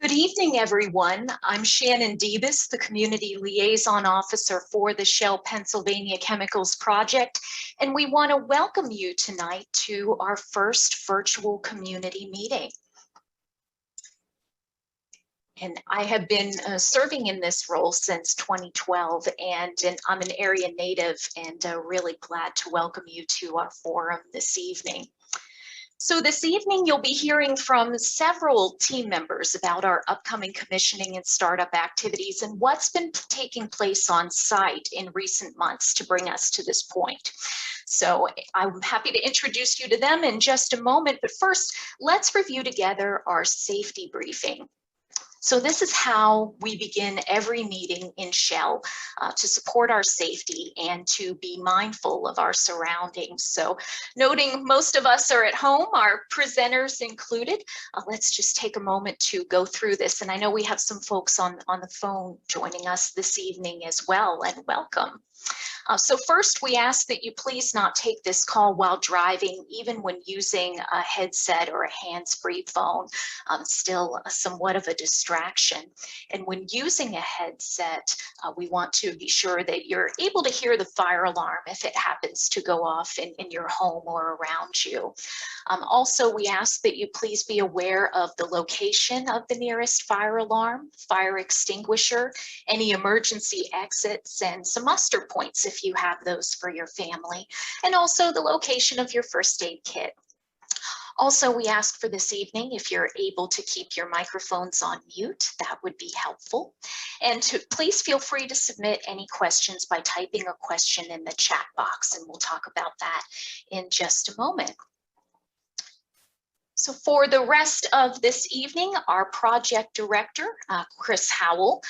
Good evening, everyone. I'm Shannon Debus, the Community Liaison Officer for the Shell Pennsylvania Chemicals Project, and we want to welcome you tonight to our first virtual community meeting. And I have been serving in this role since 2012, and I'm an area native and really glad to welcome you to our forum this evening. So this evening, you'll be hearing from several team members about our upcoming commissioning and startup activities and what's been taking place on site in recent months to bring us to this point. So I'm happy to introduce you to them in just a moment, but first, let's review together our safety briefing. So this is how we begin every meeting in Shell to support our safety and to be mindful of our surroundings. So noting most of us are at home, our presenters included, let's just take a moment to go through this. And I know we have some folks on the phone joining us this evening as well, and welcome. So first, we ask that you please not take this call while driving, even when using a headset or a hands-free phone. Still somewhat of a distraction. And when using a headset, we want to be sure that you're able to hear the fire alarm if it happens to go off in your home or around you. Also, we ask that you please be aware of the location of the nearest fire alarm, fire extinguisher, any emergency exits, and some muster points if you have those for your family, and also the location of your first aid kit. Also, we ask for this evening, if you're able to keep your microphones on mute, that would be helpful. And please feel free to submit any questions by typing a question in the chat box, and we'll talk about that in just a moment. So for the rest of this evening, our project director, Chris Howell,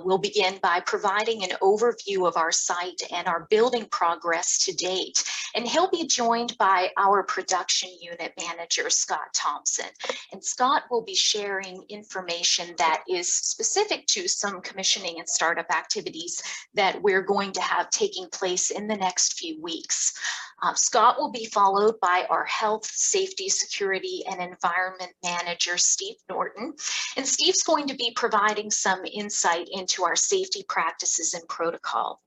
will begin by providing an overview of our site and our building progress to date. And he'll be joined by our production unit manager, Scott Thompson. And Scott will be sharing information that is specific to some commissioning and startup activities that we're going to have taking place in the next few weeks. Scott will be followed by our health, safety, security, and environment manager, Steve Norton. And Steve's going to be providing some insight into our safety practices and protocol.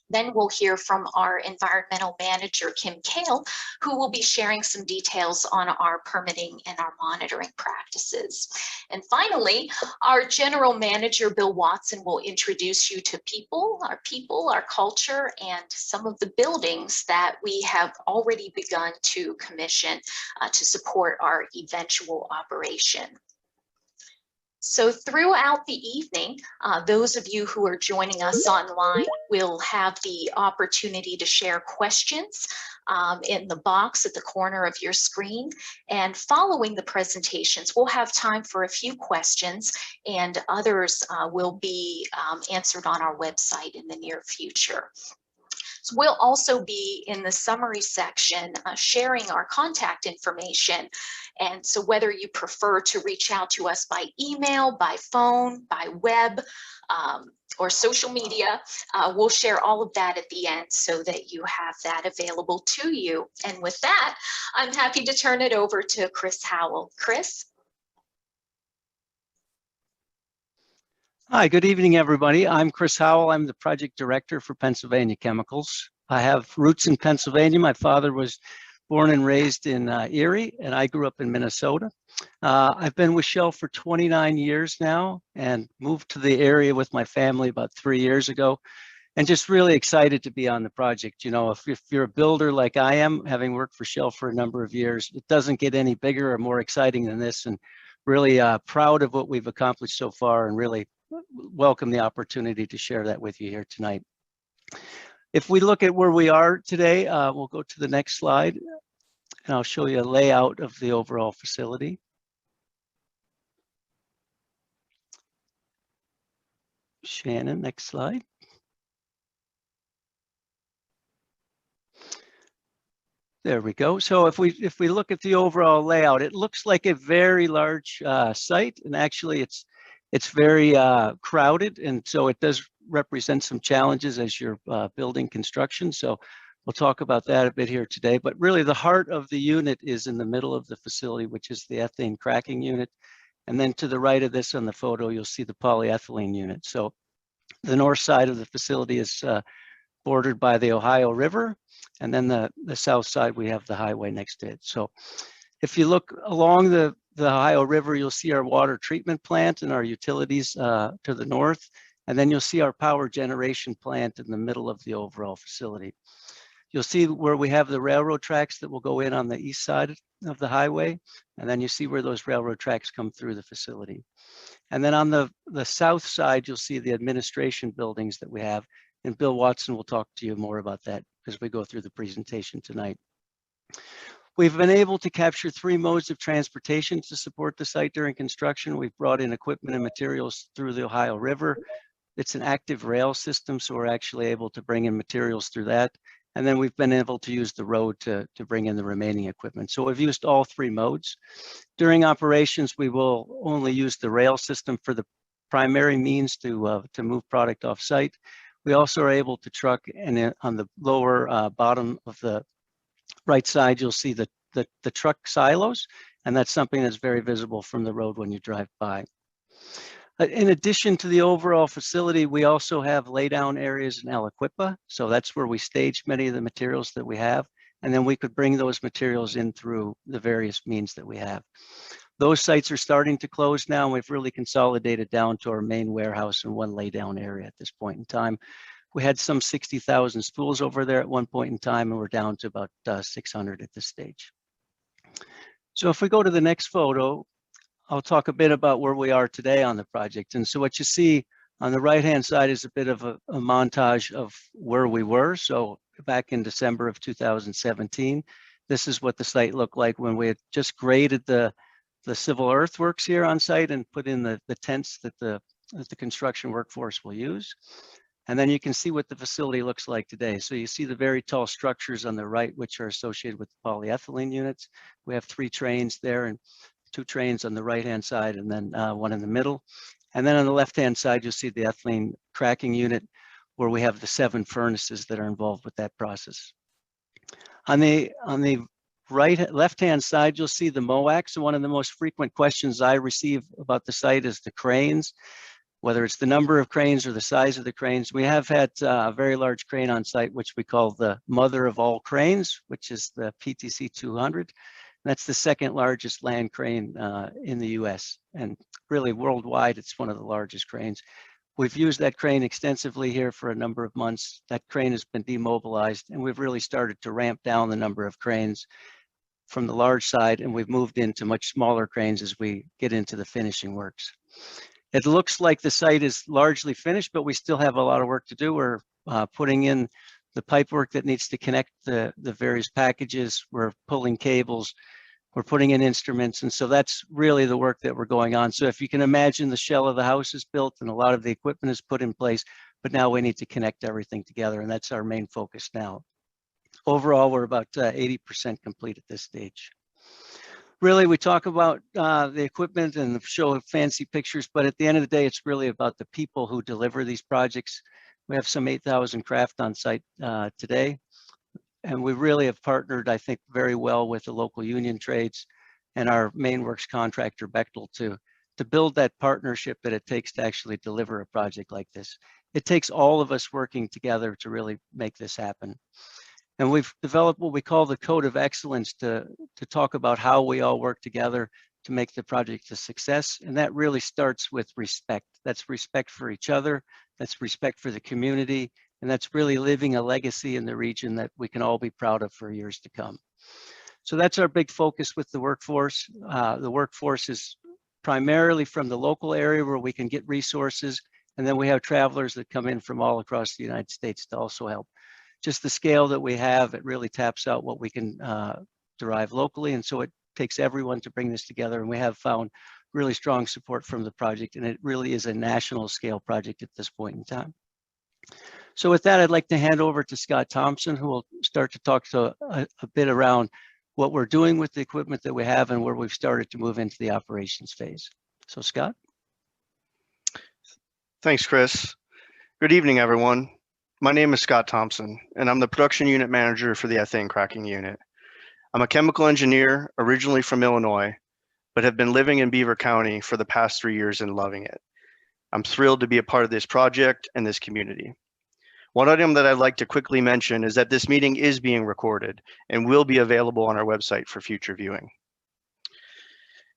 Then we'll hear from our environmental manager, Kim Kale, who will be sharing some details on our permitting and our monitoring practices. And finally, our general manager, Bill Watson, will introduce you to our culture, and some of the buildings that we have already begun to commission to support our eventual operation. So throughout the evening, those of you who are joining us online will have the opportunity to share questions in the box at the corner of your screen. And following the presentations, we'll have time for a few questions, and others will be answered on our website in the near future. So we'll also be in the summary section sharing our contact information. And so whether you prefer to reach out to us by email, by phone, by web, or social media, we'll share all of that at the end so that you have that available to you. And with that, I'm happy to turn it over to Chris Howell. Chris? Hi, good evening, everybody. I'm Chris Howell. I'm the project director for Pennsylvania Chemicals. I have roots in Pennsylvania. My father was born and raised in Erie, and I grew up in Minnesota. I've been with Shell for 29 years now and moved to the area with my family about 3 years ago, and just really excited to be on the project. You know, if you're a builder like I am, having worked for Shell for a number of years, it doesn't get any bigger or more exciting than this, and really proud of what we've accomplished so far, and really welcome the opportunity to share that with you here tonight. If we look at where we are today, we'll go to the next slide, and I'll show you a layout of the overall facility. Shannon, next slide. There we go. So if we look at the overall layout, it looks like a very large site, and actually it's very crowded, and so it does represent some challenges as you're building construction. So we'll talk about that a bit here today, but really the heart of the unit is in the middle of the facility, which is the ethane cracking unit. And then to the right of this on the photo, you'll see the polyethylene unit. So the north side of the facility is bordered by the Ohio River. And then the south side, we have the highway next to it. So if you look along the Ohio River, you'll see our water treatment plant and our utilities to the north. And then you'll see our power generation plant in the middle of the overall facility. You'll see where we have the railroad tracks that will go in on the east side of the highway. And then you see where those railroad tracks come through the facility. And then on the south side, you'll see the administration buildings that we have. And Bill Watson will talk to you more about that as we go through the presentation tonight. We've been able to capture 3 modes of transportation to support the site during construction. We've brought in equipment and materials through the Ohio River. It's an active rail system, so we're actually able to bring in materials through that. And then we've been able to use the road to bring in the remaining equipment. So we've used all 3 modes. During operations, we will only use the rail system for the primary means to move product off site. We also are able to truck, and on the lower bottom of the right side, you'll see the truck silos, and that's something that's very visible from the road when you drive by. In addition to the overall facility, we also have laydown areas in Aliquippa. So that's where we stage many of the materials that we have. And then we could bring those materials in through the various means that we have. Those sites are starting to close now, and we've really consolidated down to our main warehouse and 1 laydown area at this point in time. We had some 60,000 spools over there at one point in time, and we're down to about 600 at this stage. So if we go to the next photo, I'll talk a bit about where we are today on the project. And so what you see on the right-hand side is a bit of a montage of where we were. So back in December of 2017, this is what the site looked like when we had just graded the civil earthworks here on site and put in the tents that the construction workforce will use. And then you can see what the facility looks like today. So you see the very tall structures on the right, which are associated with the polyethylene units. We have 3 trains there and 2 trains on the right-hand side, and then 1 in the middle. And then on the left-hand side, you'll see the ethylene cracking unit, where we have the 7 furnaces that are involved with that process. On the left-hand side, you'll see the MOACs. So one of the most frequent questions I receive about the site is the cranes, whether it's the number of cranes or the size of the cranes. We have had a very large crane on site, which we call the mother of all cranes, which is the PTC 200. That's the 2nd largest land crane in the US, and really worldwide, it's one of the largest cranes. We've used that crane extensively here for a number of months. That crane has been demobilized, and we've really started to ramp down the number of cranes from the large side, and we've moved into much smaller cranes as we get into the finishing works. It looks like the site is largely finished, but we still have a lot of work to do. We're putting in the pipework that needs to connect the various packages. We're pulling cables. We're putting in instruments. And so that's really the work that we're going on. So if you can imagine, the shell of the house is built and a lot of the equipment is put in place, but now we need to connect everything together. And that's our main focus now. Overall, we're about 80% complete at this stage. Really, we talk about the equipment and show fancy pictures, but at the end of the day, it's really about the people who deliver these projects. We have some 8,000 craft on site today. And we really have partnered, I think, very well with the local union trades and our main works contractor, Bechtel, to build that partnership that it takes to actually deliver a project like this. It takes all of us working together to really make this happen. And we've developed what we call the Code of Excellence to talk about how we all work together to make the project a success. And that really starts with respect. That's respect for each other. That's respect for the community. And that's really living a legacy in the region that we can all be proud of for years to come. So that's our big focus with the workforce. The workforce is primarily from the local area where we can get resources. And then we have travelers that come in from all across the United States to also help. Just the scale that we have, it really taps out what we can derive locally. And so it takes everyone to bring this together. And we have found really strong support from the project. And it really is a national scale project at this point in time. So with that, I'd like to hand over to Scott Thompson, who will start to talk to a bit around what we're doing with the equipment that we have and where we've started to move into the operations phase. So Scott. Thanks, Chris. Good evening, everyone. My name is Scott Thompson, and I'm the production unit manager for the ethane cracking unit. I'm a chemical engineer originally from Illinois, but have been living in Beaver County for the past 3 years and loving it. I'm thrilled to be a part of this project and this community. One item that I'd like to quickly mention is that this meeting is being recorded and will be available on our website for future viewing.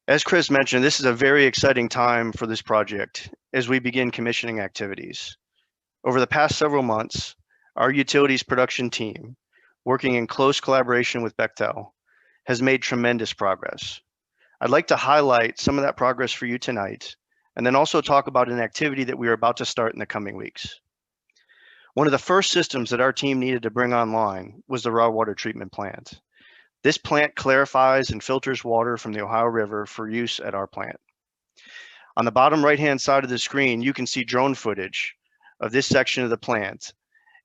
As Chris mentioned, this is a very exciting time for this project as we begin commissioning activities. Over the past several months, our utilities production team, working in close collaboration with Bechtel, has made tremendous progress. I'd like to highlight some of that progress for you tonight, and then also talk about an activity that we are about to start in the coming weeks. One of the first systems that our team needed to bring online was the raw water treatment plant. This plant clarifies and filters water from the Ohio River for use at our plant. On the bottom right-hand side of the screen, you can see drone footage of this section of the plant,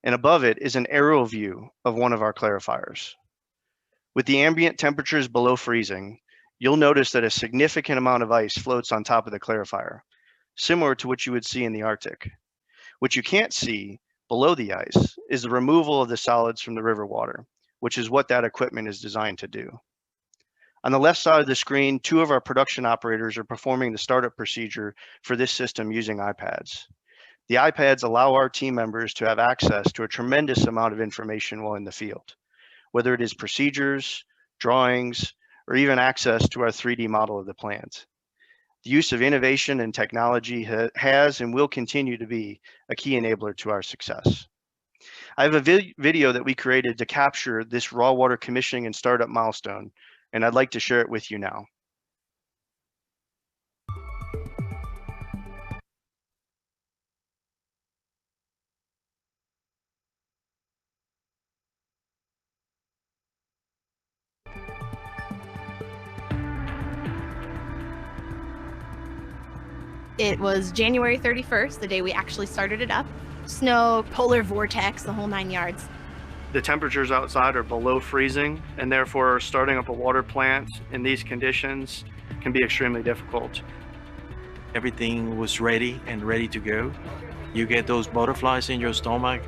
and above it is an aerial view of one of our clarifiers. With the ambient temperatures below freezing, you'll notice that a significant amount of ice floats on top of the clarifier, similar to what you would see in the Arctic. What you can't see below the ice is the removal of the solids from the river water, which is what that equipment is designed to do. On the left side of the screen, 2 of our production operators are performing the startup procedure for this system using iPads. The iPads allow our team members to have access to a tremendous amount of information while in the field, whether it is procedures, drawings, or even access to our 3D model of the plant. The use of innovation and technology has and will continue to be a key enabler to our success. I have a video that we created to capture this raw water commissioning and startup milestone, and I'd like to share it with you now. It was January 31st, the day we actually started it up. Snow, polar vortex, the whole 9 yards. The temperatures outside are below freezing, and therefore starting up a water plant in these conditions can be extremely difficult. Everything was ready and ready to go. You get those butterflies in your stomach.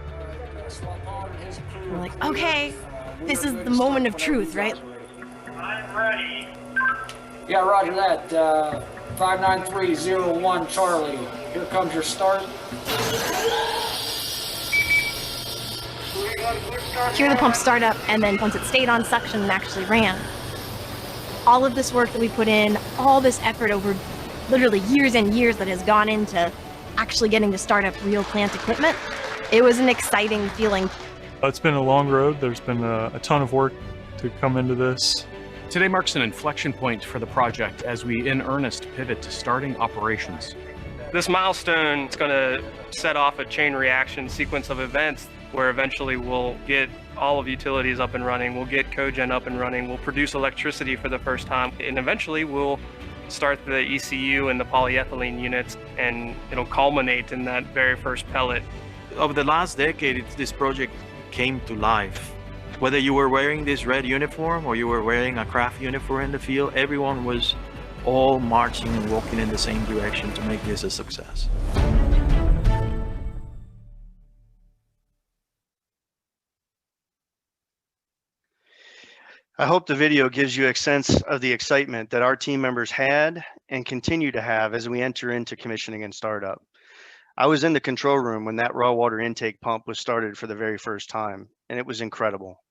We're like, okay, this is the moment of truth, right? I'm ready. Yeah, roger that. 59301 Charlie. Here comes your start. Hear the pump start up, and then once it stayed on suction and actually ran. All of this work that we put in, all this effort over literally years and years that has gone into actually getting to start up real plant equipment, it was an exciting feeling. It's been a long road. There's been a ton of work to come into this. Today marks an inflection point for the project as we in earnest pivot to starting operations. This milestone is going to set off a chain reaction sequence of events where eventually we'll get all of utilities up and running, we'll get cogen up and running, we'll produce electricity for the first time, and eventually we'll start the ECU and the polyethylene units, and it'll culminate in that very first pellet. Over the last decade, this project came to life. Whether you were wearing this red uniform or you were wearing a craft uniform in the field, everyone was all marching and walking in the same direction to make this a success. I hope the video gives you a sense of the excitement that our team members had and continue to have as we enter into commissioning and startup. I was in the control room when that raw water intake pump was started for the very first time, and it was incredible.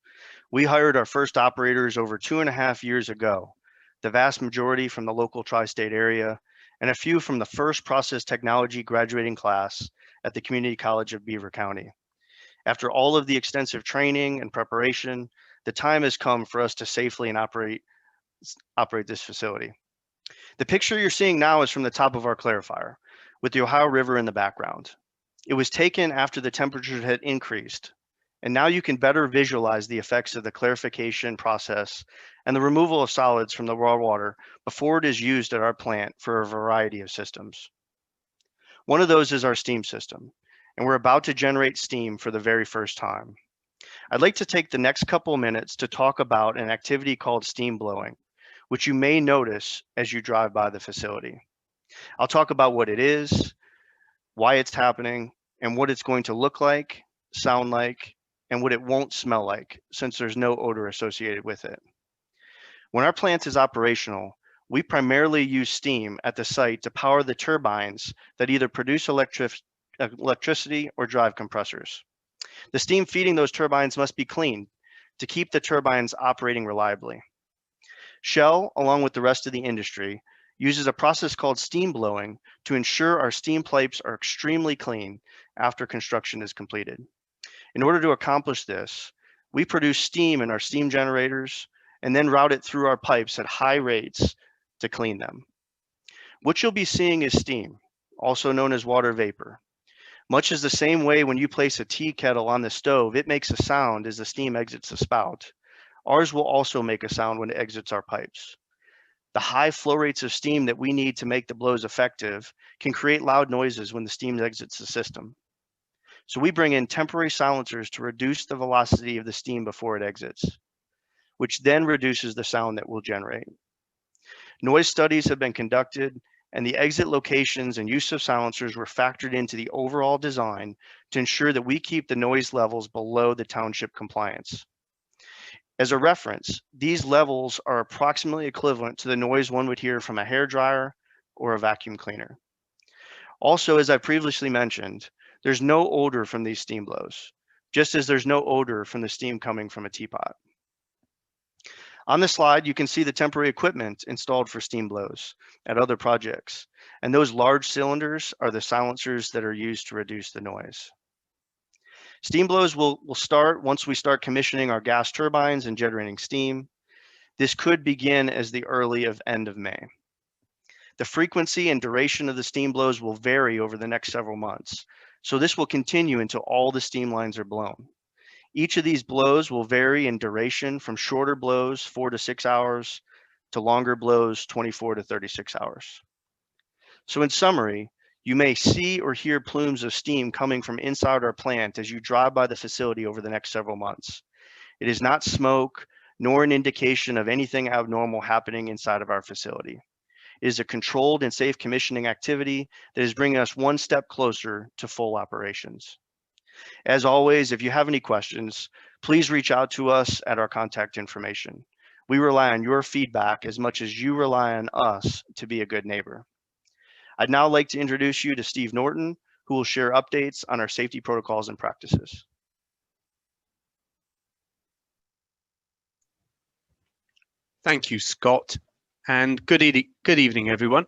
We hired our first operators over 2.5 years ago, the vast majority from the local tri-state area, and a few from the first process technology graduating class at the Community College of Beaver County. After all of the extensive training and preparation, the time has come for us to safely and operate this facility. The picture you're seeing now is from the top of our clarifier, with the Ohio River in the background. It was taken after the temperatures had increased, and now you can better visualize the effects of the clarification process and the removal of solids from the raw water before it is used at our plant for a variety of systems. One of those is our steam system, and we're about to generate steam for the very first time. I'd like to take the next couple minutes to talk about an activity called steam blowing, which you may notice as you drive by the facility. I'll talk about what it is, why it's happening, and what it's going to look like, sound like, and what it won't smell like, since there's no odor associated with it. When our plant is operational, We primarily use steam at the site to power the turbines that either produce electricity or drive compressors. The steam feeding those turbines must be cleaned to keep the turbines operating reliably. Shell, along with the rest of the industry, uses a process called steam blowing to ensure our steam pipes are extremely clean after construction is completed. In order to accomplish this, we produce steam in our steam generators and then route it through our pipes at high rates to clean them. What you'll be seeing is steam, also known as water vapor. Much as the same way when you place a tea kettle on the stove, it makes a sound as the steam exits the spout. Ours will also make a sound when it exits our pipes. The high flow rates of steam that we need to make the blows effective can create loud noises when the steam exits the system. So we bring in temporary silencers to reduce the velocity of the steam before it exits, which then reduces the sound that we'll generate. Noise studies have been conducted, and the exit locations and use of silencers were factored into the overall design to ensure that we keep the noise levels below the township compliance. As a reference, these levels are approximately equivalent to the noise one would hear from a hairdryer or a vacuum cleaner. Also, as I previously mentioned, there's no odor from these steam blows, just as there's no odor from the steam coming from a teapot. On the slide, you can see the temporary equipment installed for steam blows at other projects, and those large cylinders are the silencers that are used to reduce the noise. Steam blows will start once we start commissioning our gas turbines and generating steam. This could begin as the early of end of May. The frequency and duration of the steam blows will vary over the next several months, so this will continue until all the steam lines are blown. Each of these blows will vary in duration from shorter blows, 4 to 6 hours, to longer blows, 24 to 36 hours. So in summary, you may see or hear plumes of steam coming from inside our plant as you drive by the facility over the next several months. It is not smoke, nor an indication of anything abnormal happening inside of our facility. It is a controlled and safe commissioning activity that is bringing us one step closer to full operations. As always, if you have any questions, please reach out to us at our contact information. We rely on your feedback as much as you rely on us to be a good neighbor. I'd now like to introduce you to Steve Norton, who will share updates on our safety protocols and practices. Thank you, Scott, and good evening, everyone.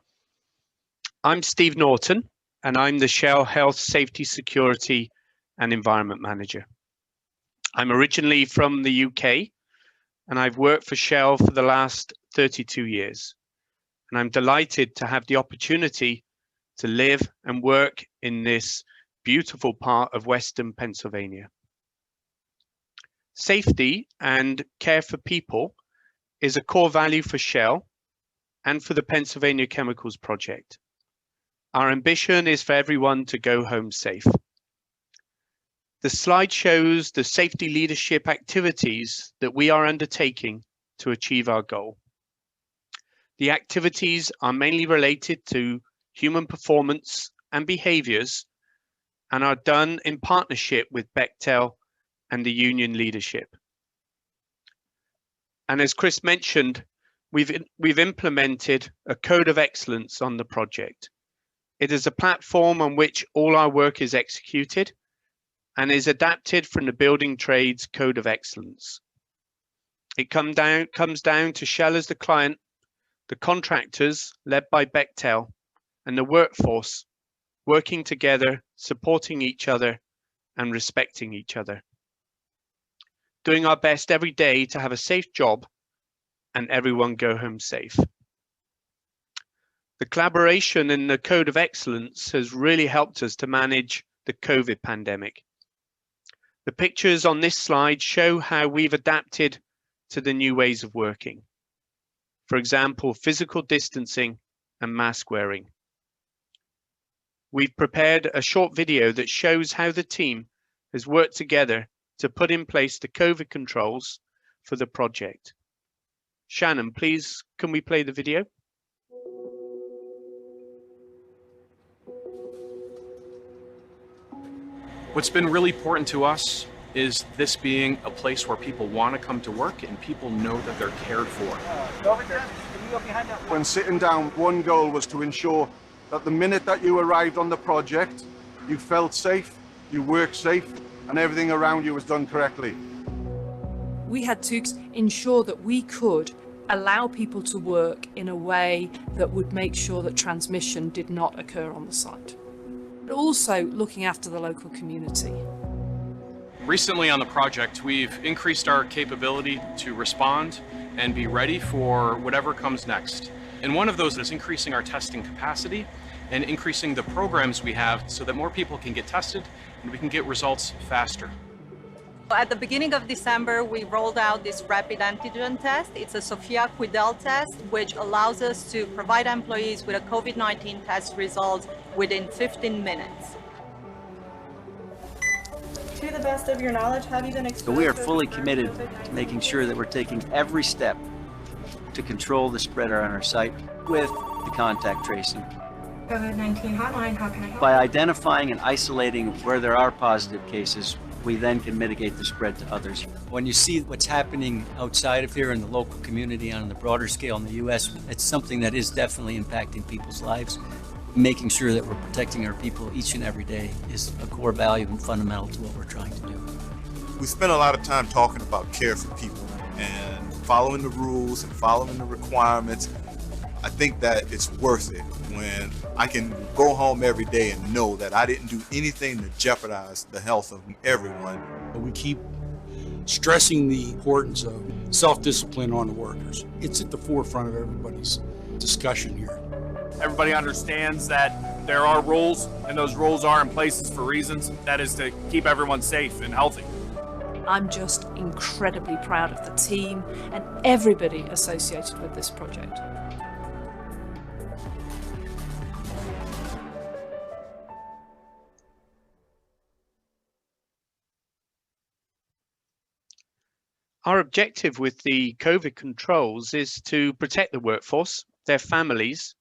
I'm Steve Norton, and I'm the Shell Health, Safety, Security and Environment Manager. I'm originally from the UK, and I've worked for Shell for the last 32 years. And I'm delighted to have the opportunity to live and work in this beautiful part of Western Pennsylvania. Safety and care for people is a core value for Shell and for the Pennsylvania Chemicals Project. Our ambition is for everyone to go home safe. The slide shows the safety leadership activities that we are undertaking to achieve our goal. The activities are mainly related to human performance and behaviors and are done in partnership with Bechtel and the union leadership. And as Chris mentioned, we've implemented a code of excellence on the project. It is a platform on which all our work is executed and is adapted from the Building Trades Code of Excellence. It comes down to Shell as the client, the contractors led by Bechtel, and the workforce working together, supporting each other and respecting each other. Doing our best every day to have a safe job and everyone go home safe. The collaboration in the Code of Excellence has really helped us to manage the COVID pandemic. The pictures on this slide show how we've adapted to the new ways of working. For example, physical distancing and mask wearing. We've prepared a short video that shows how the team has worked together to put in place the COVID controls for the project. Shannon, please, can we play the video? What's been really important to us is this being a place where people want to come to work and people know that they're cared for. When sitting down, one goal was to ensure that the minute that you arrived on the project, you felt safe, you worked safe, and everything around you was done correctly. We had to ensure that we could allow people to work in a way that would make sure that transmission did not occur on the site. But also looking after the local community. Recently on the project, we've increased our capability to respond and be ready for whatever comes next. And one of those is increasing our testing capacity and increasing the programs we have so that more people can get tested and we can get results faster. At the beginning of December, we rolled out this rapid antigen test. It's a Sofia Quidel test, which allows us to provide employees with a COVID-19 test result within 15 minutes. To the best of your knowledge, have you been exposed? So we are fully committed to making sure that we're taking every step to control the spread on our site with the contact tracing. COVID-19 hotline, how can I help? By identifying and isolating where there are positive cases, we then can mitigate the spread to others. When you see what's happening outside of here in the local community on the broader scale in the U.S., it's something that is definitely impacting people's lives. Making sure that we're protecting our people each and every day is a core value and fundamental to what we're trying to do. We spend a lot of time talking about care for people and following the rules and following the requirements. I think that it's worth it when I can go home every day and know that I didn't do anything to jeopardize the health of everyone. We keep stressing the importance of self-discipline on the workers. It's at the forefront of everybody's discussion here. Everybody understands that there are rules, and those rules are in places for reasons. That is to keep everyone safe and healthy. I'm just incredibly proud of the team and everybody associated with this project. Our objective with the COVID controls is to protect the workforce, their families,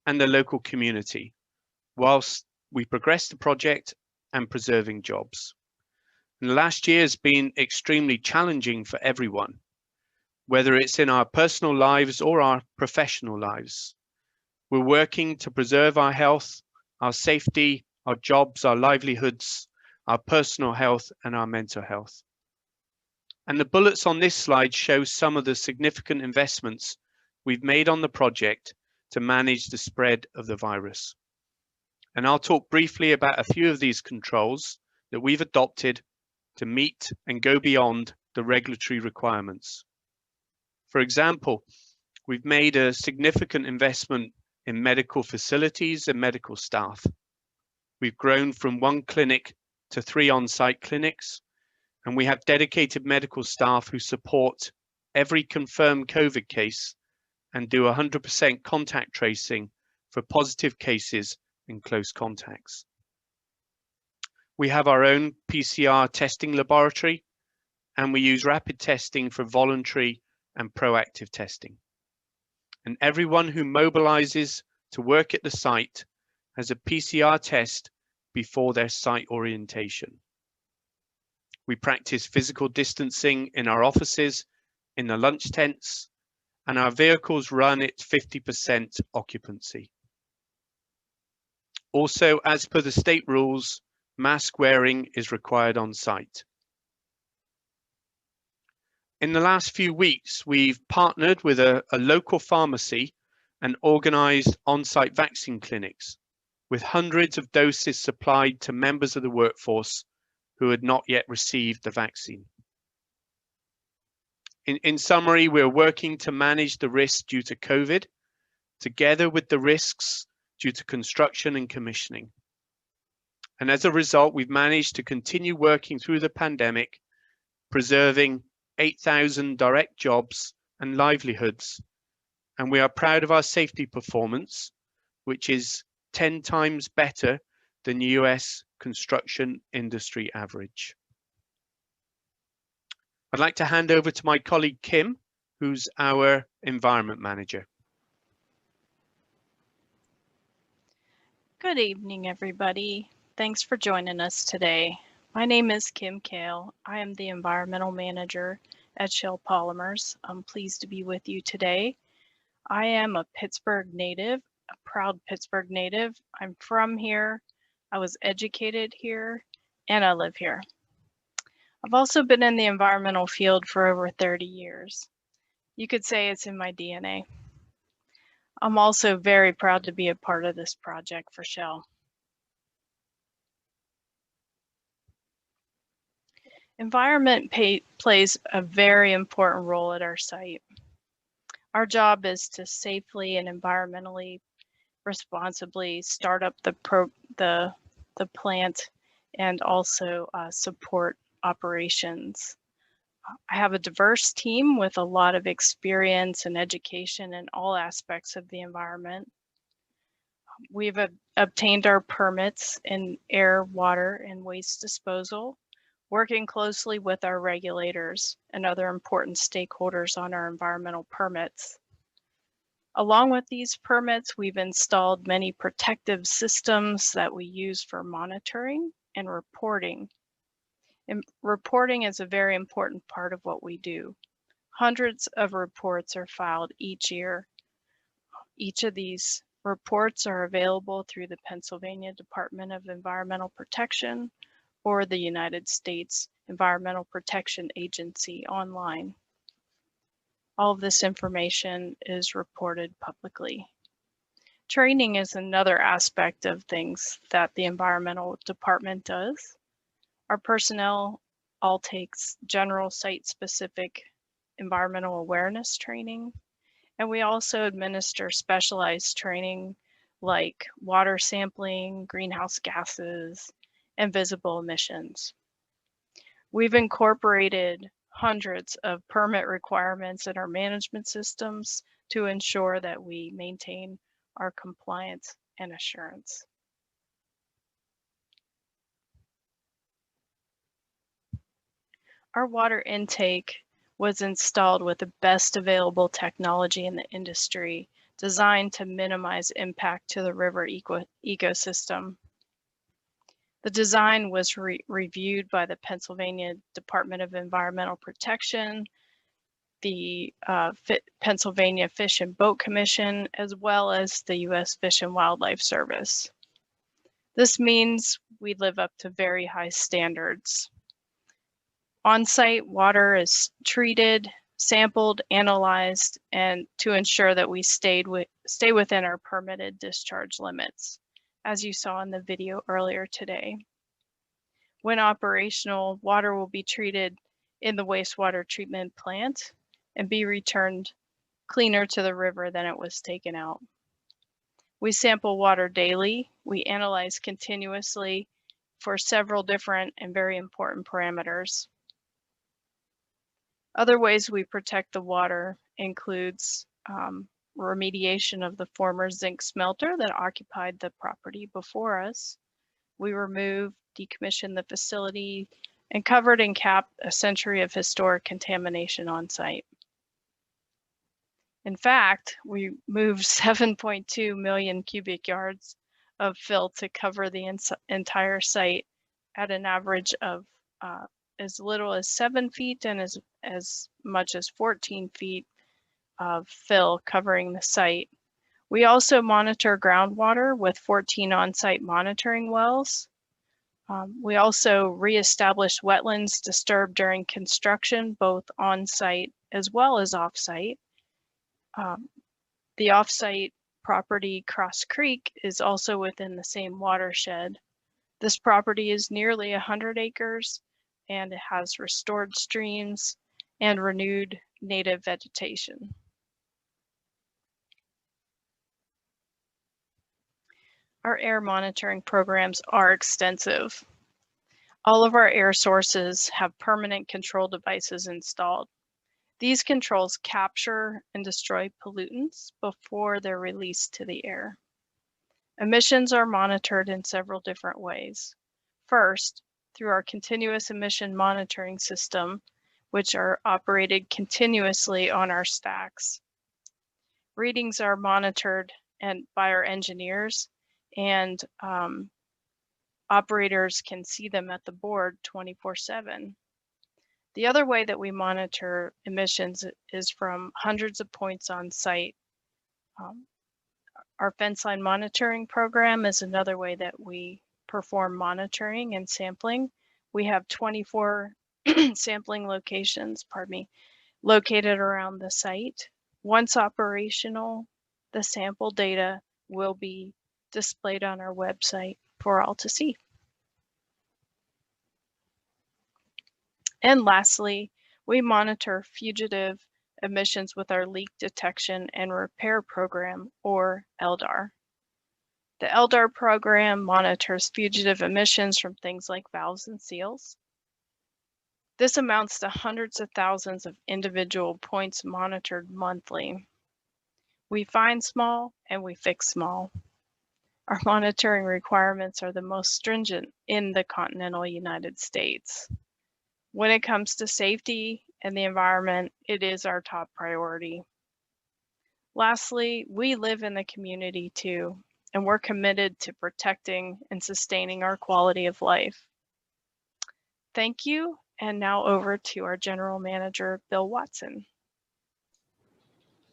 and the local community, whilst we progress the project and preserving jobs. And last year has been extremely challenging for everyone, whether it's in our personal lives or our professional lives. We're working to preserve our health, our safety, our jobs, our livelihoods, our personal health, and our mental health. And the bullets on this slide show some of the significant investments we've made on the project to manage the spread of the virus. And I'll talk briefly about a few of these controls that we've adopted to meet and go beyond the regulatory requirements. For example, we've made a significant investment in medical facilities and medical staff. We've grown from 1 clinic to 3 on-site clinics, and we have dedicated medical staff who support every confirmed COVID case and do 100% contact tracing for positive cases and close contacts. We have our own PCR testing laboratory, and we use rapid testing for voluntary and proactive testing. And everyone who mobilizes to work at the site has a PCR test before their site orientation. We practice physical distancing in our offices, in the lunch tents, and our vehicles run at 50% occupancy. Also, as per the state rules, mask wearing is required on site. In the last few weeks, we've partnered with a local pharmacy and organized on-site vaccine clinics with hundreds of doses supplied to members of the workforce who had not yet received the vaccine. In summary, we're working to manage the risks due to COVID, together with the risks due to construction and commissioning. And as a result, we've managed to continue working through the pandemic, preserving 8,000 direct jobs and livelihoods. And we are proud of our safety performance, which is 10 times better than US construction industry average. I'd like to hand over to my colleague Kim, who's our environment manager. Good evening, everybody. Thanks for joining us today. My name is Kim Kale. I am the environmental manager at Shell Polymers. I'm pleased to be with you today. I am a Pittsburgh native, a proud Pittsburgh native. I'm from here, I was educated here, and I live here. I've also been in the environmental field for over 30 years. You could say it's in my DNA. I'm also very proud to be a part of this project for Shell. Environment plays a very important role at our site. Our job is to safely and environmentally responsibly start up the plant and also support operations. I have a diverse team with a lot of experience and education in all aspects of the environment. We've obtained our permits in air, water, and waste disposal, working closely with our regulators and other important stakeholders on our environmental permits. Along with these permits, we've installed many protective systems that we use for monitoring and reporting. And reporting is a very important part of what we do. Hundreds of reports are filed each year. Each of these reports are available through the Pennsylvania Department of Environmental Protection or the United States Environmental Protection Agency online. All of this information is reported publicly. Training is another aspect of things that the environmental department does. Our personnel all takes general site-specific environmental awareness training, and we also administer specialized training like water sampling, greenhouse gases, and visible emissions. We've incorporated hundreds of permit requirements in our management systems to ensure that we maintain our compliance and assurance. Our water intake was installed with the best available technology in the industry, designed to minimize impact to the river ecosystem. The design was reviewed by the Pennsylvania Department of Environmental Protection, the Pennsylvania Fish and Boat Commission, as well as the U.S. Fish and Wildlife Service. This means we live up to very high standards. On-site water is treated, sampled, analyzed, and to ensure that we stay within our permitted discharge limits, as you saw in the video earlier today. When operational, water will be treated in the wastewater treatment plant and be returned cleaner to the river than it was taken out. We sample water daily. We analyze continuously for several different and very important parameters. Other ways we protect the water includes remediation of the former zinc smelter that occupied the property before us. We removed, decommissioned the facility, and covered and capped a century of historic contamination on site. In fact, we moved 7.2 million cubic yards of fill to cover the entire site at an average of as little as 7 feet and as much as 14 feet of fill covering the site. We also monitor groundwater with 14 on-site monitoring wells. We also reestablished wetlands disturbed during construction, both on-site as well as off-site. The off-site property, Cross Creek, is also within the same watershed. This property is nearly 100 acres and it has restored streams and renewed native vegetation. Our air monitoring programs are extensive. All of our air sources have permanent control devices installed. These controls capture and destroy pollutants before they're released to the air. Emissions are monitored in several different ways. First, through our continuous emission monitoring system, which are operated continuously on our stacks. Readings are monitored by our engineers, and operators can see them at the board 24/7. The other way that we monitor emissions is from hundreds of points on site Our fence line monitoring program is another way that we perform monitoring and sampling. We have 24 sampling locations, located around the site. Once operational, the sample data will be displayed on our website for all to see. And lastly, we monitor fugitive emissions with our leak detection and repair program, or LDAR. The LDAR program monitors fugitive emissions from things like valves and seals. This amounts to hundreds of thousands of individual points monitored monthly. We find small and we fix small. Our monitoring requirements are the most stringent in the continental United States. When it comes to safety and the environment, it is our top priority. Lastly, we live in the community too, and we're committed to protecting and sustaining our quality of life. Thank you, and now over to our General Manager, Bill Watson.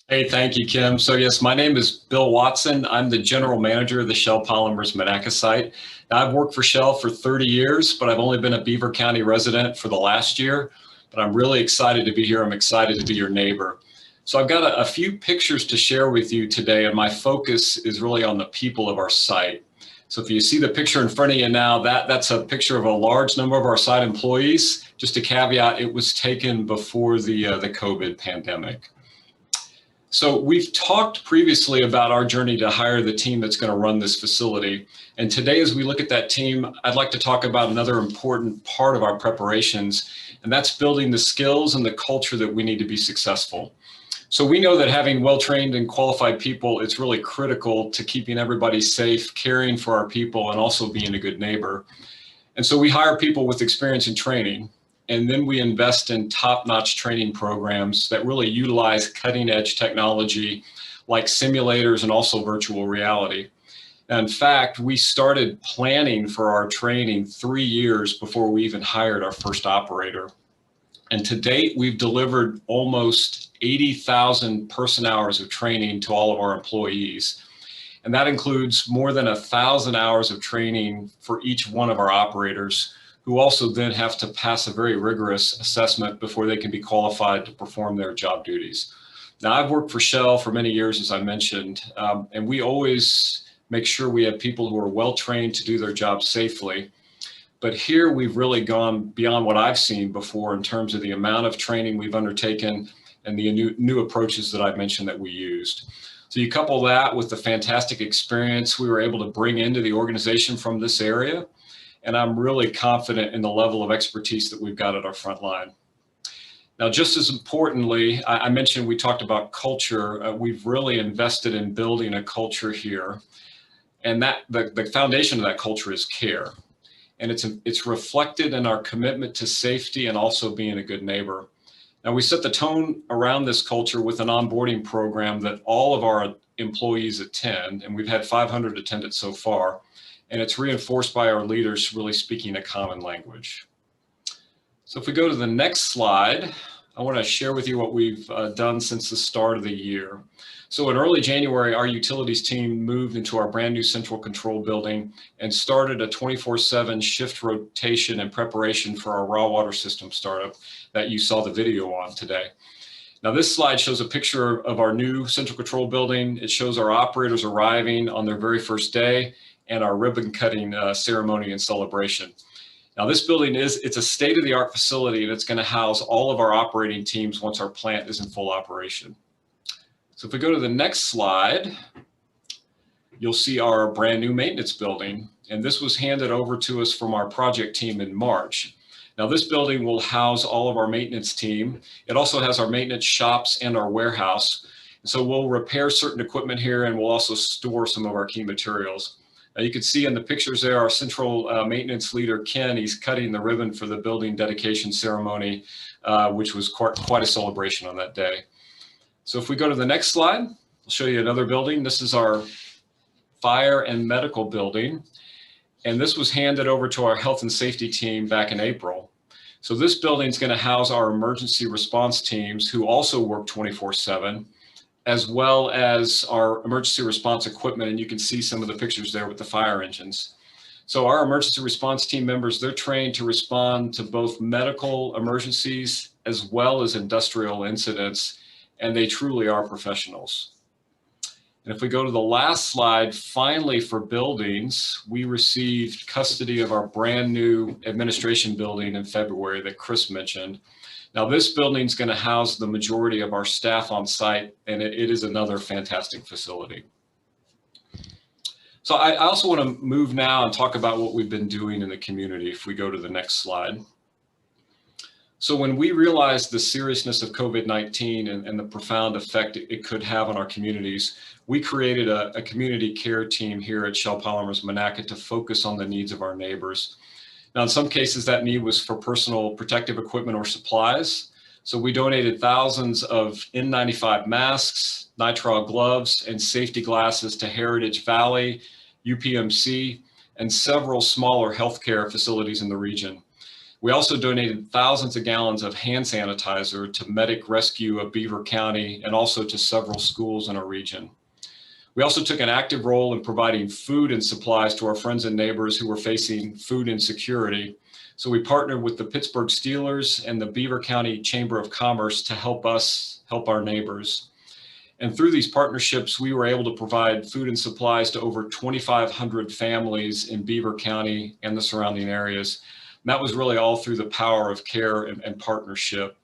Hey, thank you, Kim. So yes, my name is Bill Watson. I'm the General Manager of the Shell Polymers Monaca site. Now, I've worked for Shell for 30 years, but I've only been a Beaver County resident for the last year. But I'm really excited to be here. I'm excited to be your neighbor. So I've got a few pictures to share with you today, and my focus is really on the people of our site. So if you see the picture in front of you now, that's a picture of a large number of our site employees. Just a caveat, it was taken before the COVID pandemic. So we've talked previously about our journey to hire the team that's going to run this facility. And today, as we look at that team, I'd like to talk about another important part of our preparations, and that's building the skills and the culture that we need to be successful. So we know that having well-trained and qualified people, it's really critical to keeping everybody safe, caring for our people, and also being a good neighbor. And so we hire people with experience in training. And then we invest in top-notch training programs that really utilize cutting-edge technology like simulators and also virtual reality. In fact, we started planning for our training 3 years before we even hired our first operator. And to date, we've delivered almost 80,000 person hours of training to all of our employees. And that includes more than 1,000 hours of training for each one of our operators, who also then have to pass a very rigorous assessment before they can be qualified to perform their job duties. Now, I've worked for Shell for many years, as I mentioned, and we always make sure we have people who are well-trained to do their job safely. But here we've really gone beyond what I've seen before in terms of the amount of training we've undertaken and the new approaches that I've mentioned that we used. So you couple that with the fantastic experience we were able to bring into the organization from this area, and I'm really confident in the level of expertise that we've got at our front line. Now, just as importantly, I mentioned we talked about culture. We've really invested in building a culture here, and that the foundation of that culture is care. And it's reflected in our commitment to safety and also being a good neighbor. Now, we set the tone around this culture with an onboarding program that all of our employees attend, and we've had 500 attend it so far. And it's reinforced by our leaders really speaking a common language. So if we go to the next slide, I want to share with you what we've done since the start of the year. So in early January, our utilities team moved into our brand new central control building and started a 24/7 shift rotation and preparation for our raw water system startup that you saw the video on today. Now, this slide shows a picture of our new central control building. It shows our operators arriving on their very first day and our ribbon cutting ceremony and celebration. Now, this building it's a state-of-the-art facility, and it's going to house all of our operating teams once our plant is in full operation. So if we go to the next slide, you'll see our brand new maintenance building, and this was handed over to us from our project team in March. Now, this building will house all of our maintenance team. It also has our maintenance shops and our warehouse. So we'll repair certain equipment here, and we'll also store some of our key materials. Now, you can see in the pictures there, our central maintenance leader, Ken, he's cutting the ribbon for the building dedication ceremony, which was quite a celebration on that day. So if we go to the next slide, I'll show you another building. This is our fire and medical building. And this was handed over to our health and safety team back in April. So this building is going to house our emergency response teams who also work 24/7. as well as our emergency response equipment. And you can see some of the pictures there with the fire engines. So our emergency response team members, they're trained to respond to both medical emergencies as well as industrial incidents, and they truly are professionals. And if we go to the last slide, finally for buildings, we received custody of our brand new administration building in February that Chris mentioned. Now this building is going to house the majority of our staff on site, and it is another fantastic facility. So I also want to move now and talk about what we've been doing in the community. If we go to the next slide. So when we realized the seriousness of COVID-19 and the profound effect it could have on our communities, we created a community care team here at Shell Polymers Monaca to focus on the needs of our neighbors. Now, in some cases, that need was for personal protective equipment or supplies. So we donated thousands of N95 masks, nitrile gloves, and safety glasses to Heritage Valley, UPMC, and several smaller healthcare facilities in the region. We also donated thousands of gallons of hand sanitizer to Medic Rescue of Beaver County and also to several schools in our region. We also took an active role in providing food and supplies to our friends and neighbors who were facing food insecurity. So we partnered with the Pittsburgh Steelers and the Beaver County Chamber of Commerce to help us help our neighbors. And through these partnerships, we were able to provide food and supplies to over 2,500 families in Beaver County and the surrounding areas. And that was really all through the power of care and partnership.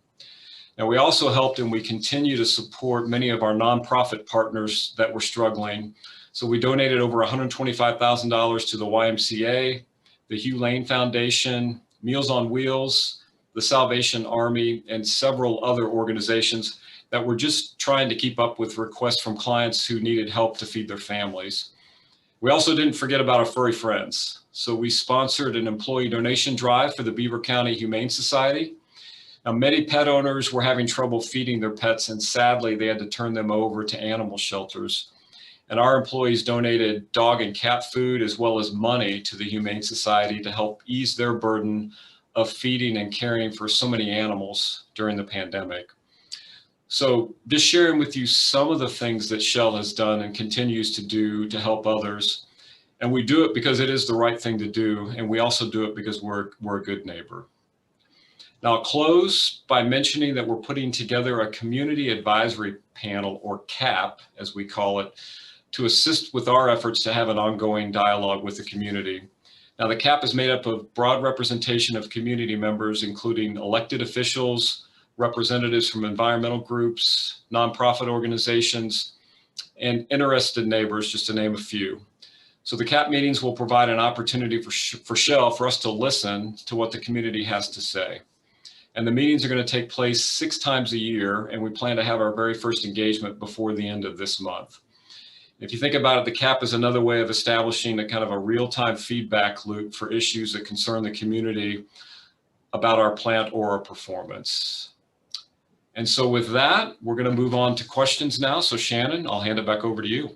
Now, we also helped and we continue to support many of our nonprofit partners that were struggling. So we donated over $125,000 to the YMCA, the Hugh Lane Foundation, Meals on Wheels, the Salvation Army, and several other organizations that were just trying to keep up with requests from clients who needed help to feed their families. We also didn't forget about our furry friends. So we sponsored an employee donation drive for the Beaver County Humane Society. Now, many pet owners were having trouble feeding their pets, and sadly, they had to turn them over to animal shelters. And our employees donated dog and cat food as well as money to the Humane Society to help ease their burden of feeding and caring for so many animals during the pandemic. So just sharing with you some of the things that Shell has done and continues to do to help others. And we do it because it is the right thing to do. And we also do it because we're a good neighbor. Now, I'll close by mentioning that we're putting together a community advisory panel, or CAP, as we call it, to assist with our efforts to have an ongoing dialogue with the community. Now, the CAP is made up of broad representation of community members, including elected officials, representatives from environmental groups, nonprofit organizations, and interested neighbors, just to name a few. So the CAP meetings will provide an opportunity for Shell for us to listen to what the community has to say. And the meetings are going to take place 6 times a year, and we plan to have our very first engagement before the end of this month. If you think about it, the CAP is another way of establishing a kind of a real-time feedback loop for issues that concern the community about our plant or our performance. And so with that, we're going to move on to questions now. So Shannon, I'll hand it back over to you.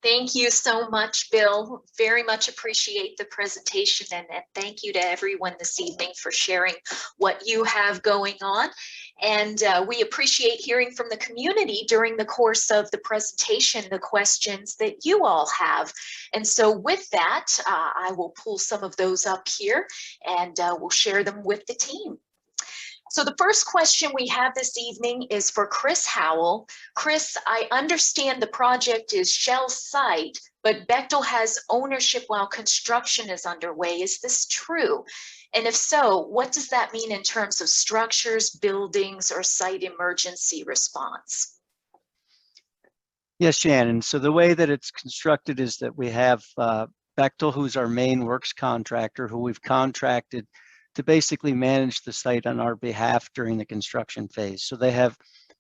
Thank you so much, Bill. Very much appreciate the presentation, and thank you to everyone this evening for sharing what you have going on. And we appreciate hearing from the community during the course of the presentation, the questions that you all have. And so with that, I will pull some of those up here and we'll share them with the team. So the first question we have this evening is for Chris Howell. Chris, I understand the project is Shell's site, but Bechtel has ownership while construction is underway. Is this true? And if so, what does that mean in terms of structures, buildings, or site emergency response? Yes, Shannon. So the way that it's constructed is that we have Bechtel, who's our main works contractor, who we've contracted to basically manage the site on our behalf during the construction phase. So they have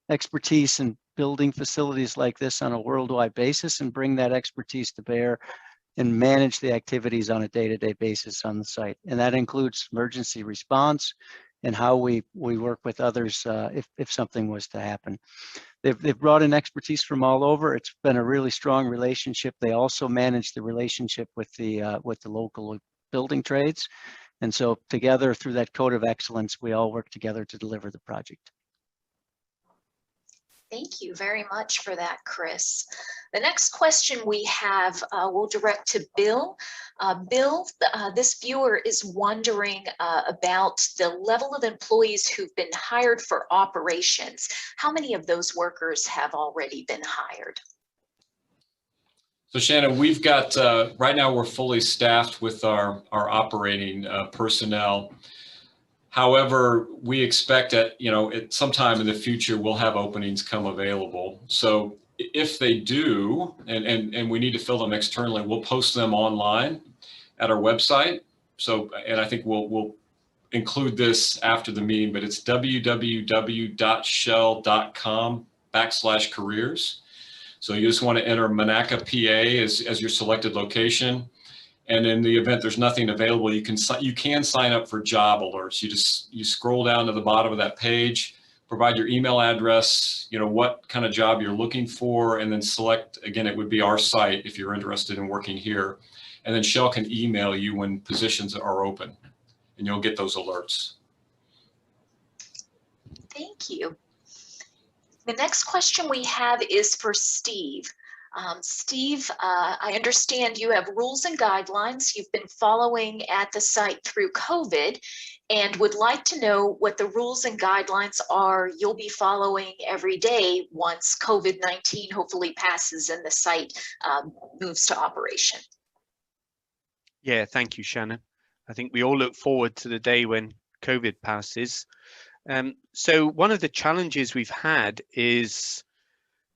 expertise in building facilities like this on a worldwide basis and bring that expertise to bear and manage the activities on a day-to-day basis on the site. And that includes emergency response and how we work with others if something was to happen. They've brought in expertise from all over. It's been a really strong relationship. They also manage the relationship with the local building trades. And so together through that code of excellence, we all work together to deliver the project. Thank you very much for that, Chris. The next question we have, we'll direct to Bill. Bill, this viewer is wondering about the level of employees who've been hired for operations. How many of those workers have already been hired? So Shannon, we've got, right now we're fully staffed with our operating personnel. However, we expect that, at some time in the future, we'll have openings come available. So if they do, and we need to fill them externally, we'll post them online at our website. So, and I think we'll include this after the meeting, but it's www.shell.com/careers. So you just want to enter Monaca, PA as your selected location. And in the event there's nothing available, you can sign up for job alerts. You scroll down to the bottom of that page, provide your email address, what kind of job you're looking for, and then select, again, it would be our site if you're interested in working here. And then Shell can email you when positions are open, and you'll get those alerts. Thank you. The next question we have is for Steve. Steve, I understand you have rules and guidelines you've been following at the site through COVID and would like to know what the rules and guidelines are you'll be following every day once COVID-19 hopefully passes and the site moves to operation. Yeah, thank you, Shannon. I think we all look forward to the day when COVID passes. So one of the challenges we've had is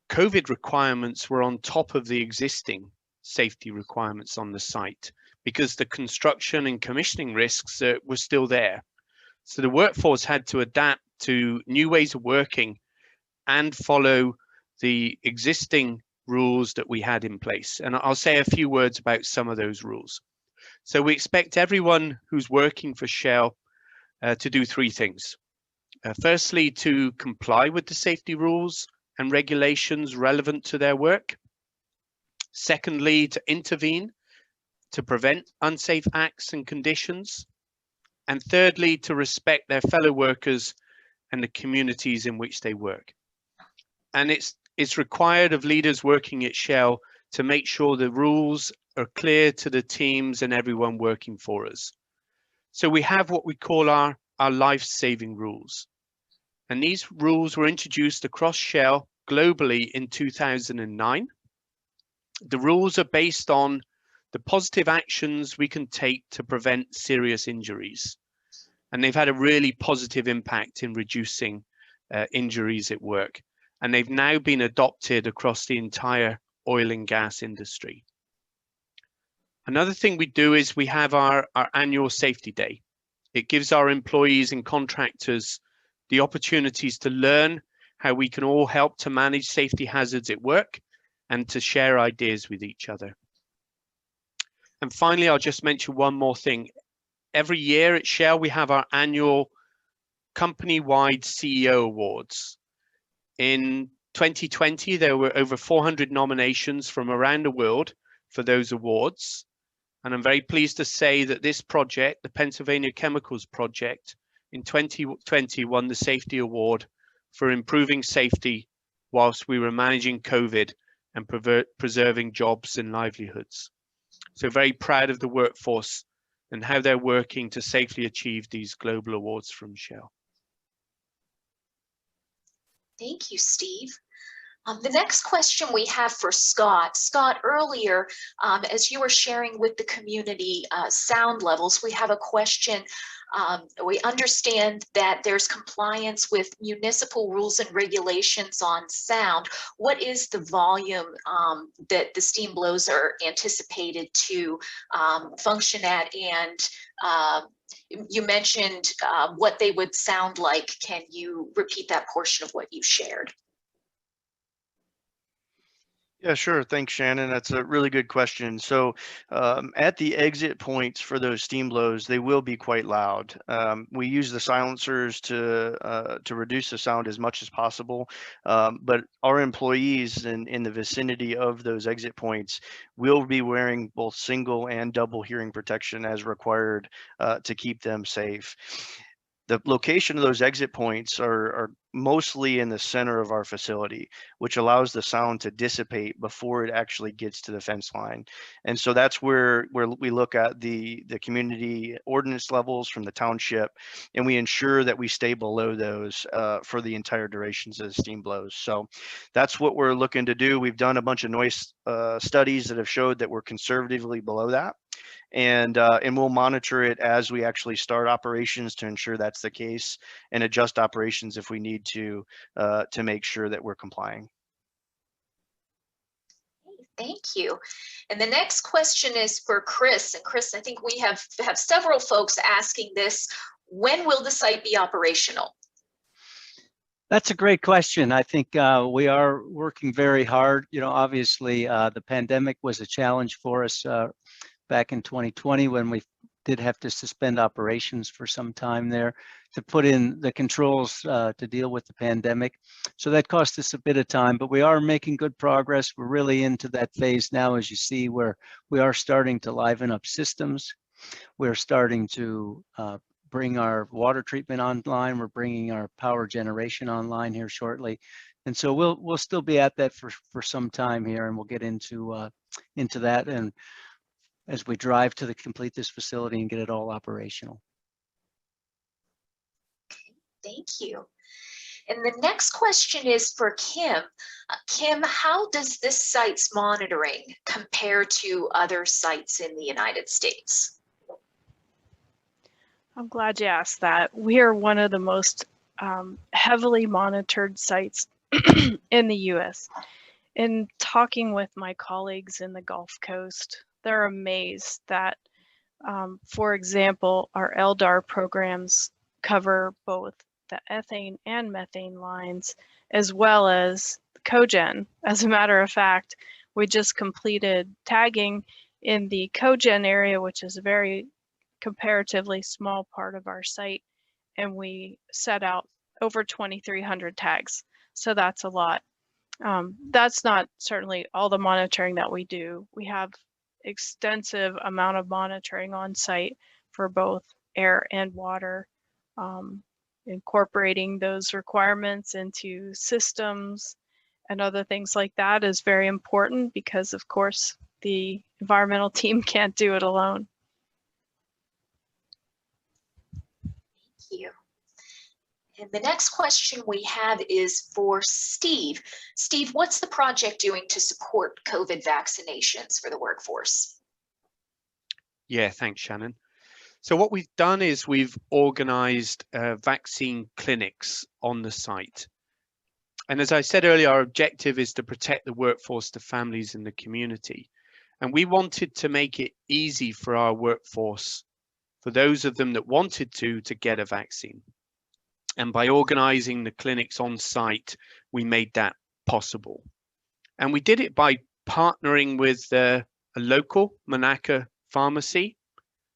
COVID requirements were on top of the existing safety requirements on the site because the construction and commissioning risks were still there. So the workforce had to adapt to new ways of working and follow the existing rules that we had in place. And I'll say a few words about some of those rules. So we expect everyone who's working for Shell to do three things. Firstly, to comply with the safety rules and regulations relevant to their work. Secondly, to intervene to prevent unsafe acts and conditions. And thirdly, to respect their fellow workers and the communities in which they work. And it's required of leaders working at Shell to make sure the rules are clear to the teams and everyone working for us. So we have what we call our life-saving rules. And these rules were introduced across Shell globally in 2009. The rules are based on the positive actions we can take to prevent serious injuries. And they've had a really positive impact in reducing injuries at work. And they've now been adopted across the entire oil and gas industry. Another thing we do is we have our annual safety day. It gives our employees and contractors the opportunities to learn how we can all help to manage safety hazards at work and to share ideas with each other. And finally, I'll just mention one more thing. Every year at Shell, we have our annual company-wide CEO Awards. In 2020, there were over 400 nominations from around the world for those awards. And I'm very pleased to say that this project, the Pennsylvania Chemicals Project, in 2020 won the Safety Award for improving safety whilst we were managing COVID and preserving jobs and livelihoods. So very proud of the workforce and how they're working to safely achieve these global awards from Shell. Thank you, Steve. The next question we have for Scott. Scott, earlier, as you were sharing with the community sound levels, we have a question. We understand that there's compliance with municipal rules and regulations on sound. What is the volume that the steam blows are anticipated to function at? And you mentioned what they would sound like. Can you repeat that portion of what you shared? Yeah, sure. Thanks, Shannon. That's a really good question. So at the exit points for those steam blows, they will be quite loud. We use the silencers to reduce the sound as much as possible. But our employees in the vicinity of those exit points will be wearing both single and double hearing protection as required to keep them safe. The location of those exit points are mostly in the center of our facility, which allows the sound to dissipate before it actually gets to the fence line. And so that's where we look at the community ordinance levels from the township, and we ensure that we stay below those for the entire durations of the steam blows. So that's what we're looking to do. We've done a bunch of noise studies that have showed that we're conservatively below that. And we'll monitor it as we actually start operations to ensure that's the case, and adjust operations if we need to make sure that we're complying. Thank you. And the next question is for Chris. And Chris, I think we have several folks asking this. When will the site be operational? That's a great question. I think we are working very hard. You know, obviously the pandemic was a challenge for us back in 2020 when we did have to suspend operations for some time there to put in the controls to deal with the pandemic. So that cost us a bit of time, but we are making good progress. We're really into that phase now, as you see, where we are starting to liven up systems. We're starting to bring our water treatment online. We're bringing our power generation online here shortly. And so we'll still be at that for some time here, and we'll get into that and as we drive to complete this facility and get it all operational. Thank you. And the next question is for Kim. Kim, how does this site's monitoring compare to other sites in the United States? I'm glad you asked that. We are one of the most heavily monitored sites in the US. In talking with my colleagues in the Gulf Coast, they're amazed that, for example, our LDAR programs cover both the ethane and methane lines, as well as cogen. As a matter of fact, we just completed tagging in the cogen area, which is a very comparatively small part of our site, and we set out over 2,300 tags. So that's a lot. That's not certainly all the monitoring that we do. We have extensive amount of monitoring on site for both air and water, incorporating those requirements into systems and other things like that is very important because, of course, the environmental team can't do it alone. Thank you. And the next question we have is for Steve. Steve, what's the project doing to support COVID vaccinations for the workforce? Yeah, thanks, Shannon. So what we've done is we've organized vaccine clinics on the site. And as I said earlier, our objective is to protect the workforce, the families and the community. And we wanted to make it easy for our workforce, for those of them that wanted to get a vaccine. And by organizing the clinics on site, we made that possible. And we did it by partnering with a local Monaca pharmacy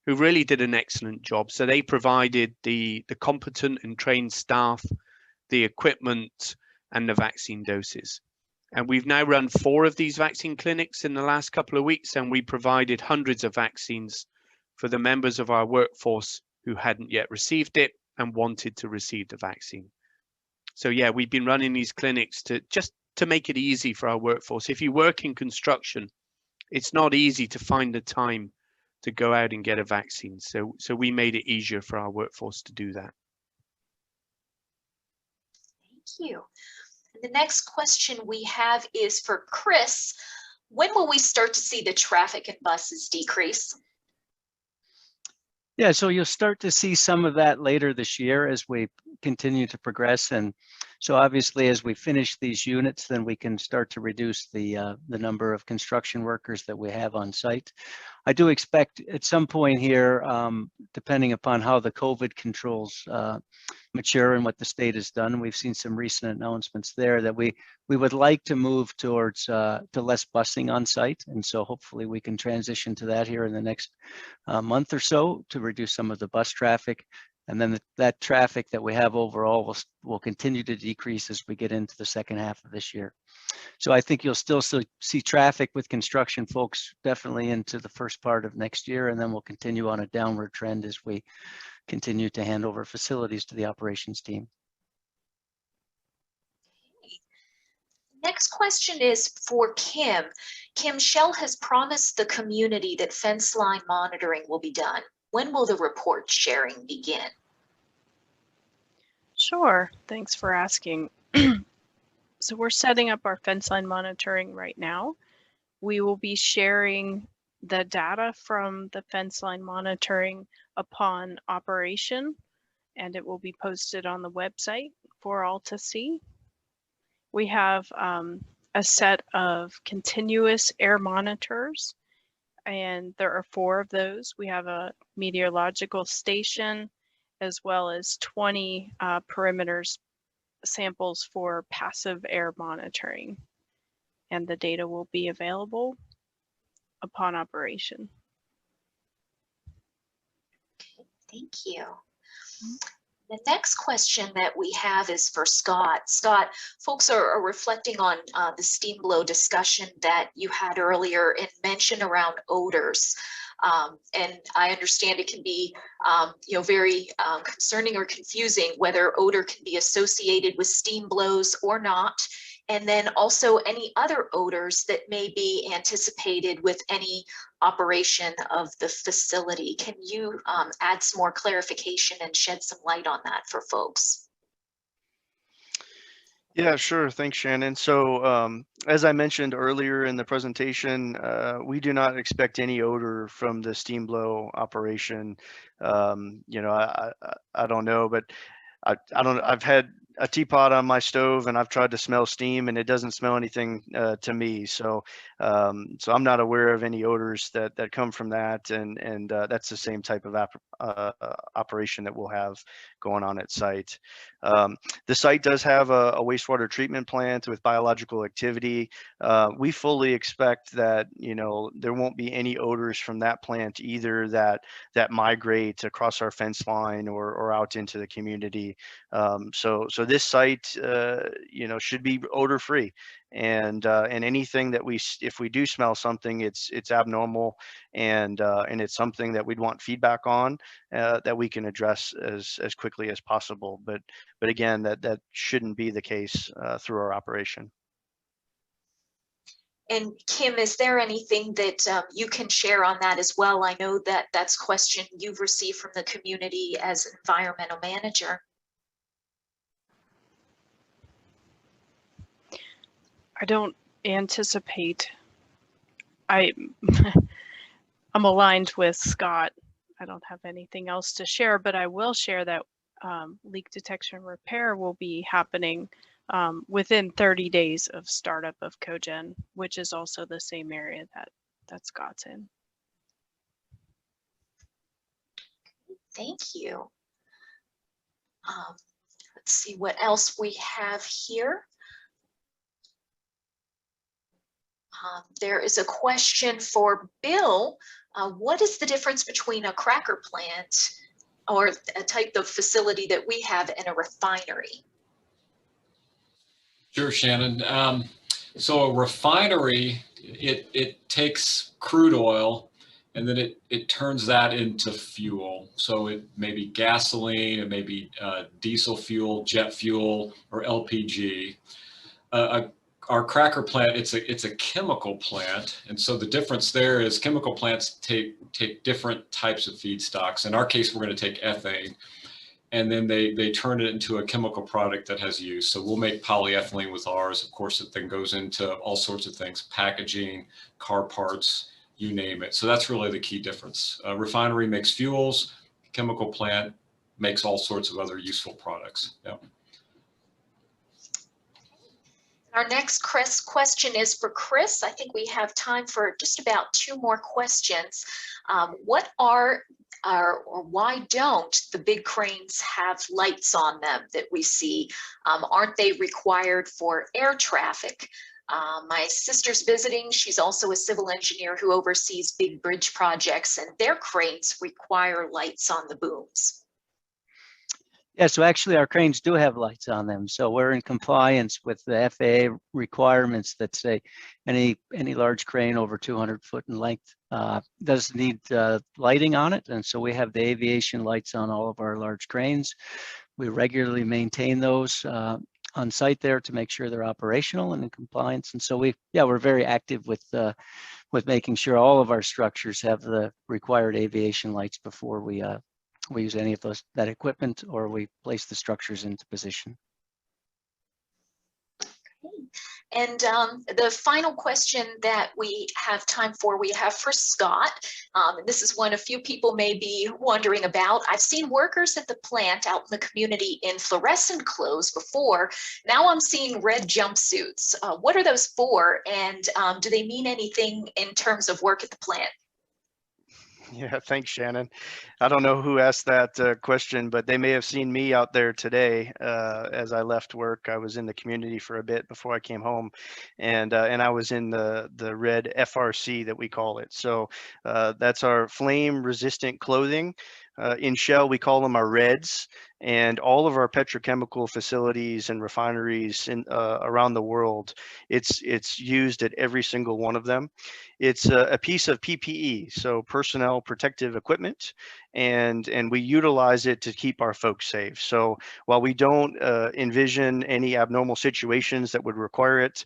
who really did an excellent job. So they provided the competent and trained staff, the equipment and the vaccine doses. And we've now run 4 of these vaccine clinics in the last couple of weeks, and we provided hundreds of vaccines for the members of our workforce who hadn't yet received it and wanted to receive the vaccine. So yeah, we've been running these clinics to make it easy for our workforce. If you work in construction, it's not easy to find the time to go out and get a vaccine. So we made it easier for our workforce to do that. Thank you. And the next question we have is for Chris. When will we start to see the traffic and buses decrease? Yeah, so you'll start to see some of that later this year as we continue to progress and So obviously, as we finish these units, then we can start to reduce the number of construction workers that we have on site. I do expect at some point here, depending upon how the COVID controls mature and what the state has done, we've seen some recent announcements there that we would like to move towards to less busing on site. And so hopefully we can transition to that here in the next month or so to reduce some of the bus traffic. And then that traffic that we have overall will continue to decrease as we get into the second half of this year. So I think you'll still see traffic with construction folks definitely into the first part of next year, and then we'll continue on a downward trend as we continue to hand over facilities to the operations team. Next question is for Kim. Kim, Shell has promised the community that fence line monitoring will be done. When will the report sharing begin? Sure, thanks for asking. So we're setting up our fence line monitoring right now. We will be sharing the data from the fence line monitoring upon operation, and it will be posted on the website for all to see. We have a set of continuous air monitors, and there are 4 of those. We have a meteorological station, as well as 20 perimeter samples for passive air monitoring. And the data will be available upon operation. Thank you. The next question that we have is for Scott. Scott, folks are reflecting on the steam blow discussion that you had earlier and mentioned around odors. And I understand it can be, very concerning or confusing whether odor can be associated with steam blows or not. And then also any other odors that may be anticipated with any operation of the facility. Can you add some more clarification and shed some light on that for folks? Yeah, sure. Thanks, Shannon. So as I mentioned earlier in the presentation, we do not expect any odor from the steam blow operation. I don't know, but I've had a teapot on my stove and I've tried to smell steam and it doesn't smell anything to me. So I'm not aware of any odors that come from that. And that's the same type of operation that we'll have going on at site. The site does have a wastewater treatment plant with biological activity. We fully expect that, there won't be any odors from that plant either that migrate across our fence line or out into the community. So this site, should be odor free, and anything that if we do smell something, it's abnormal, and it's something that we'd want feedback on that we can address as quickly as possible. But again, that shouldn't be the case through our operation. And Kim, is there anything that you can share on that as well? I know that that's a question you've received from the community as an environmental manager. I don't anticipate. I'm aligned with Scott. I don't have anything else to share, but I will share that leak detection repair will be happening within 30 days of startup of cogen, which is also the same area that Scott's in. Thank you. Let's see what else we have here. There is a question for Bill. What is the difference between a cracker plant or a type of facility that we have and a refinery? Sure, Shannon. So a refinery, it takes crude oil and then it turns that into fuel. So it may be gasoline, it may be diesel fuel, jet fuel, or LPG. Our cracker plant, it's a chemical plant, and so the difference there is chemical plants take different types of feedstocks. In our case, we're going to take ethane, and then they turn it into a chemical product that has use. So we'll make polyethylene with ours. Of course, it then goes into all sorts of things, packaging, car parts, you name it. So that's really the key difference. A refinery makes fuels, chemical plant makes all sorts of other useful products. Yeah. Our next question is for Chris. I think we have time for just about 2 more questions. What are or why don't the big cranes have lights on them that we see? Aren't they required for air traffic? My sister's visiting. She's also a civil engineer who oversees big bridge projects, and their cranes require lights on the booms. Yeah, so actually our cranes do have lights on them. So we're in compliance with the FAA requirements that say any large crane over 200 foot in length does need lighting on it. And so we have the aviation lights on all of our large cranes. We regularly maintain those on site there to make sure they're operational and in compliance. And so we're very active with making sure all of our structures have the required aviation lights before we use any of that equipment or we place the structures into position. And the final question that we have time for, we have for Scott. This is one a few people may be wondering about. I've seen workers at the plant out in the community in fluorescent clothes before. Now I'm seeing red jumpsuits. What are those for? And do they mean anything in terms of work at the plant? Yeah, thanks, Shannon. I don't know who asked that question, but they may have seen me out there today as I left work. I was in the community for a bit before I came home, and I was in the red FRC that we call it. So that's our flame resistant clothing. In Shell, we call them our reds, and all of our petrochemical facilities and refineries around the world, it's used at every single one of them. It's a piece of PPE, so personnel protective equipment, and we utilize it to keep our folks safe. So while we don't envision any abnormal situations that would require it,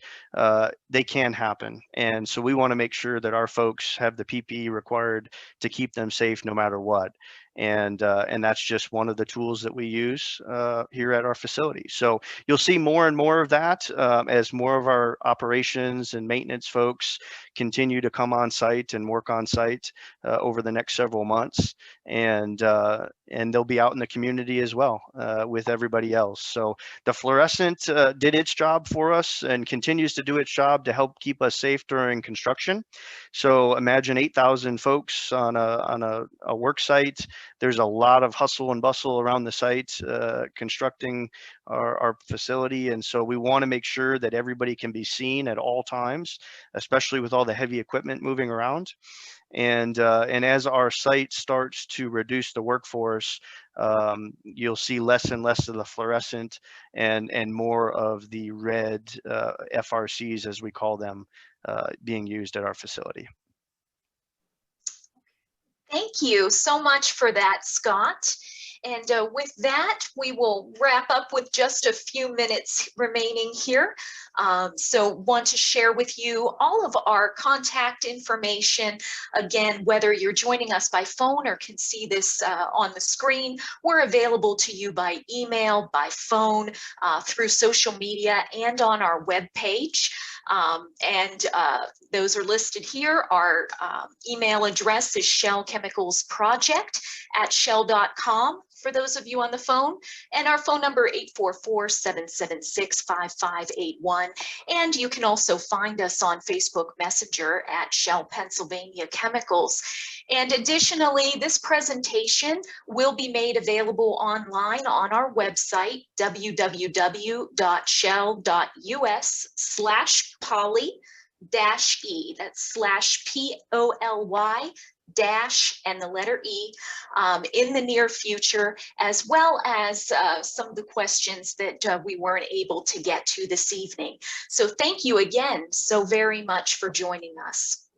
they can happen. And so we want to make sure that our folks have the PPE required to keep them safe no matter what. And that's just one of the tools that we use here at our facility. So you'll see more and more of that as more of our operations and maintenance folks continue to come on site and work on site over the next several months, and they'll be out in the community as well with everybody else. So the fluorescent did its job for us and continues to do its job to help keep us safe during construction. So imagine 8,000 folks on a work site. There's a lot of hustle and bustle around the site constructing our facility, and so we want to make sure that everybody can be seen at all times, especially with all the heavy equipment moving around. And as our site starts to reduce the workforce, you'll see less and less of the fluorescent and more of the red FRCs, as we call them, being used at our facility. Thank you so much for that, Scott. And with that, we will wrap up with just a few minutes remaining here. So want to share with you all of our contact information. Again, whether you're joining us by phone or can see this on the screen, we're available to you by email, by phone, through social media, and on our webpage. Those are listed here. Our email address is shellchemicalsproject@shell.com for those of you on the phone, and our phone number 844-776-5581. And you can also find us on Facebook Messenger at Shell Pennsylvania Chemicals. And additionally, this presentation will be made available online on our website, www.shell.us/poly-e, that's /POLY and the letter E, in the near future, as well as some of the questions that we weren't able to get to this evening. So thank you again so very much for joining us.